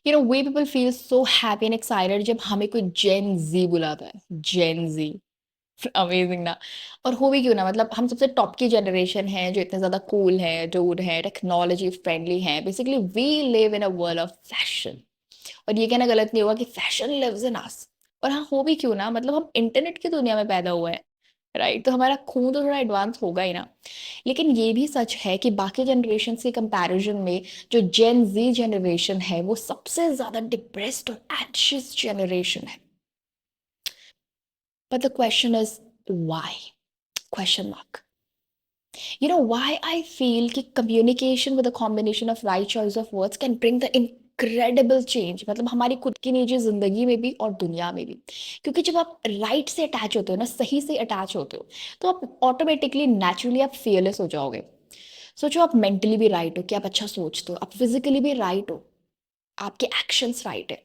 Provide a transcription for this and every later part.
We people feel so happy and excited जब हमें कोई जेन ज़ी बुलाता है। जेन ज़ी अमेजिंग ना। और हो भी क्यों ना, मतलब हम सबसे टॉप की जनरेशन है जो इतने ज़्यादा कूल है, डूड है, टेक्नोलॉजी फ्रेंडली है। Basically we live in a world of fashion. और ये कहना गलत नहीं होगा कि फैशन लिव्स इन अस। और हाँ, हो भी क्यों ना, मतलब हम इंटरनेट की दुनिया में पैदा हुए हैं। राइट, तो हमारा खून तो थोड़ा एडवांस होगा ही ना। लेकिन ये भी सच है कि बाकी जनरेशन के कंपैरिजन में जो जेन जी जनरेशन है वो सबसे ज्यादा डिप्रेस्ड और एंशियस जनरेशन है। But the question is why? Question mark. Why I feel कि communication with a combination of right choice of words can bring the incredible change, मतलब हमारी खुद की निजी जिंदगी में भी और दुनिया में भी। क्योंकि जब आप राइट से अटैच होते हो ना, सही से अटैच होते हो, तो आप ऑटोमेटिकली नेचुरली आप फियरलेस हो जाओगे। सोचो, आप मेंटली भी राइट हो कि आप अच्छा सोचते हो, आप फिजिकली भी राइट हो, आपके एक्शंस राइट है,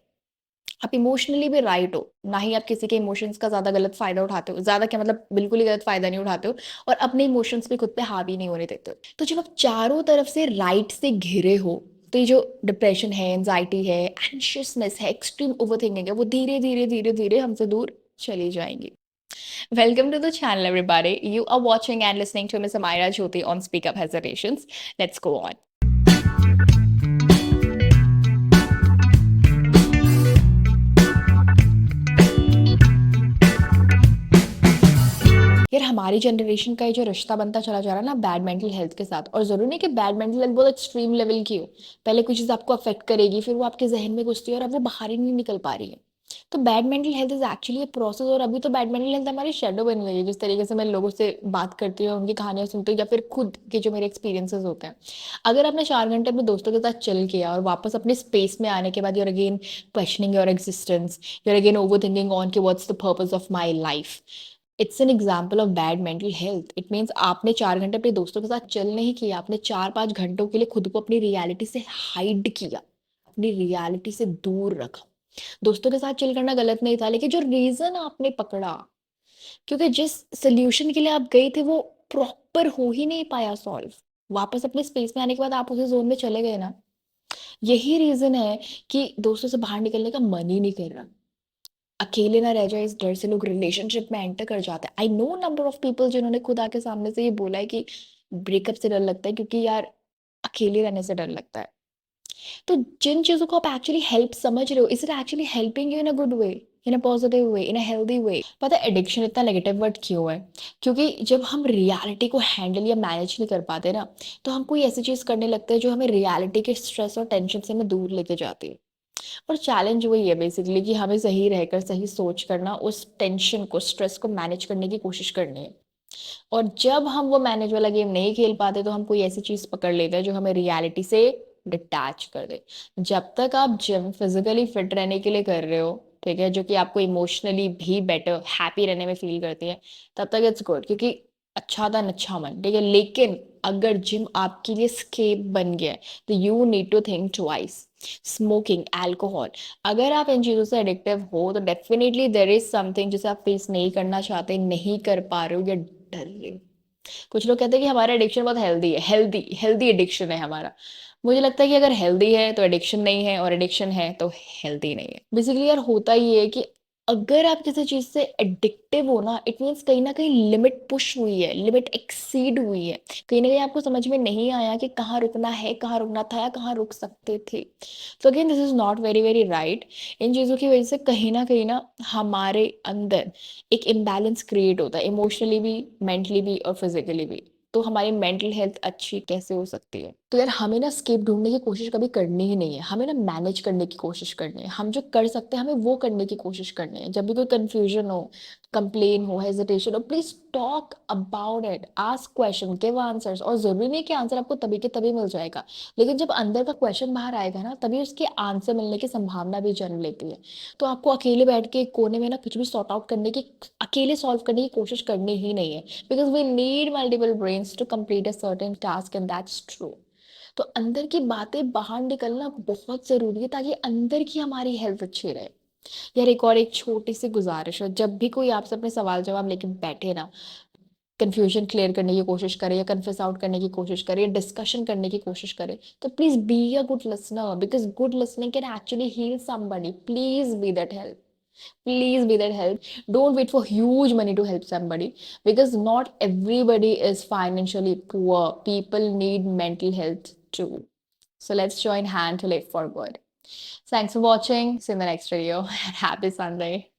आप इमोशनली भी राइट हो, ना ही आप किसी के इमोशंस का ज्यादा गलत फायदा उठाते हो। ज्यादा क्या मतलब, बिल्कुल ही गलत फायदा नहीं उठाते हो। और अपने इमोशंस पे खुद पे हावी नहीं होने देते हो। तो जब आप चारों तरफ से राइट से घिरे हो, तो ये जो डिप्रेशन है, एंजाइटी है, एंशियसनेस है, एक्सट्रीम ओवरथिंकिंग है, वो धीरे धीरे धीरे धीरे हमसे दूर चली जाएंगी। Welcome to the channel everybody, you are watching and listening to Miss Amira Jyoti on Speak Up Hesitations. Let's go on. यार, हमारी जनरेशन का ये जो रिश्ता बनता चला जा रहा है ना बैड मेंटल हेल्थ के साथ, और जरूरी नहीं कि बैड मेंटल हेल्थ बहुत एक्सट्रीम लेवल की हो। पहले कोई चीज़ आपको अफेक्ट करेगी, फिर वो आपके जहन में घुसती है और अब वो बाहर ही नहीं निकल पा रही है। तो bad mental health is actually a process, और अभी तो बैड मेंटल हेल्थ हमारी शेडो बन गई है। जिस तरीके से मैं लोगों से बात करती हूँ, उनकी कहानियां सुनती हूँ, या फिर खुद के जो मेरे एक्सपीरियंसेस होते हैं। अगर आपने 4 घंटे अपने दोस्तों के साथ चिल किया और वापस अपने स्पेस में आने के बाद you're again questioning your existence, you're again over thinking on कि what's the purpose of my life, it's an example of bad mental health. It means आपने 4 घंटे अपने दोस्तों के साथ चिल नहीं किया, आपने 4-5 घंटों के लिए खुद को अपनी रियलिटी से हाइड किया, अपनी रियलिटी से दूर रखा। दोस्तों के साथ चिल करना गलत नहीं था, लेकिन जो रीजन आपने पकड़ा, क्योंकि जिस सोल्यूशन के लिए आप गए थे वो प्रॉपर हो ही नहीं पाया सॉल्व। वापस अपने स्पेस में आने के बाद आप उसी जोन में चले गए ना। यही रीजन है कि दोस्तों से बाहर निकलने का मन ही नहीं कर रहा। अकेले ना रह जाए, इस डर से लोग रिलेशनशिप में एंटर कर जाते हैं। I know number of people जिन्होंने खुद आके सामने से ये बोला है कि ब्रेकअप से डर लगता है, क्योंकि यार अकेले रहने से डर लगता है। तो जिन चीजों को आप एक्चुअली हेल्प समझ रहे हो, is it actually helping you in a good way, in a positive way, in a healthy way? पता है एडिक्शन इतना नेगेटिव वर्ड क्यों है? क्योंकि जब हम रियलिटी को हैंडल या मैनेज नहीं कर पाते ना, तो हम कोई ऐसी चीज करने लगते हैं जो हमें रियलिटी के स्ट्रेस और टेंशन से हमें दूर लेके जाती है। और चैलेंज वही है बेसिकली कि हमें सही रहकर सही सोच करना, उस टेंशन को, स्ट्रेस को मैनेज करने की कोशिश करनी है। और जब हम वो मैनेज वाला गेम नहीं खेल पाते, तो हम कोई ऐसी चीज पकड़ लेते हैं जो हमें रियलिटी से डिटैच कर दे। जब तक आप जिम फिजिकली फिट रहने के लिए कर रहे हो, ठीक है, जो कि आपको इमोशनली भी बेटर हैप्पी रहने में फील करती है, तब तक इट्स गुड, क्योंकि अच्छा था अच्छा मन, ठीक है। लेकिन अगर जिम आपके लिए स्केप बन गया है, तो you need to think twice. Smoking, alcohol, अगर आप इन चीजों से एडिक्टिव हो, तो डेफिनेटली देर इज समथिंग जिसे आप फेस नहीं करना चाहते, नहीं कर पा रहे हो या डर रहे हो। कुछ लोग कहते हैं कि हमारा एडिक्शन बहुत हेल्दी है, हेल्दी हेल्दी एडिक्शन है हमारा। मुझे लगता है कि अगर हेल्दी है तो एडिक्शन नहीं है, और एडिक्शन है तो हेल्दी नहीं है। बेसिकली यार होता ही है कि अगर आप किसी चीज से एडिक्टिव हो ना, इट मीन्स कहीं ना कहीं लिमिट पुश हुई है, लिमिट एक्सीड हुई है। कहीं ना कहीं आपको समझ में नहीं आया कि कहाँ रुकना है, कहाँ रुकना था, या कहाँ रुक सकते थे। तो again this is not very very right. इन चीज़ों की वजह से कहीं ना हमारे अंदर एक इम्बैलेंस क्रिएट होता है, इमोशनली भी, मेंटली भी और फिजिकली भी। तो हमारी मेंटल हेल्थ अच्छी कैसे हो सकती है? तो यार हमें ना स्केप ढूंढने की कोशिश कभी करनी ही नहीं है, हमें ना मैनेज करने की कोशिश करनी है। हम जो कर सकते हैं हमें वो करने की कोशिश करनी है। जब भी कोई कंफ्यूजन हो, कंप्लेन हो, हेजिटेशन हो, please talk about it, ask question, give answers. और जरूरी नहीं कि आंसर आपको तभी के तभी मिल जाएगा, लेकिन जब अंदर का क्वेश्चन बाहर आएगा ना, तभी उसके आंसर मिलने की संभावना भी जन्म लेती है। तो आपको अकेले बैठ के एक कोने में ना कुछ भी सॉर्ट आउट करने की, अकेले सॉल्व करने की कोशिश करनी ही नहीं है, because we need multiple brains to complete a certain task, and that's true. तो अंदर की बातें बाहर निकलना बहुत जरूरी है, ताकि अंदर की हमारी हेल्थ अच्छी रहे। यार एक और एक छोटी सी गुजारिश है, जब भी कोई आपसे अपने सवाल जवाब लेके बैठे ना, कन्फ्यूजन क्लियर करने की कोशिश करे या कन्फेस आउट करने की कोशिश करे या डिस्कशन करने की कोशिश करे, तो please be a good listener, because good listening can actually heal somebody. Please be that help. Please be that help. Don't wait for huge money to help somebody, because not everybody is financially poor. People need mental health too. So let's join hand to live for good. Thanks for watching. See you in the next video. Happy Sunday.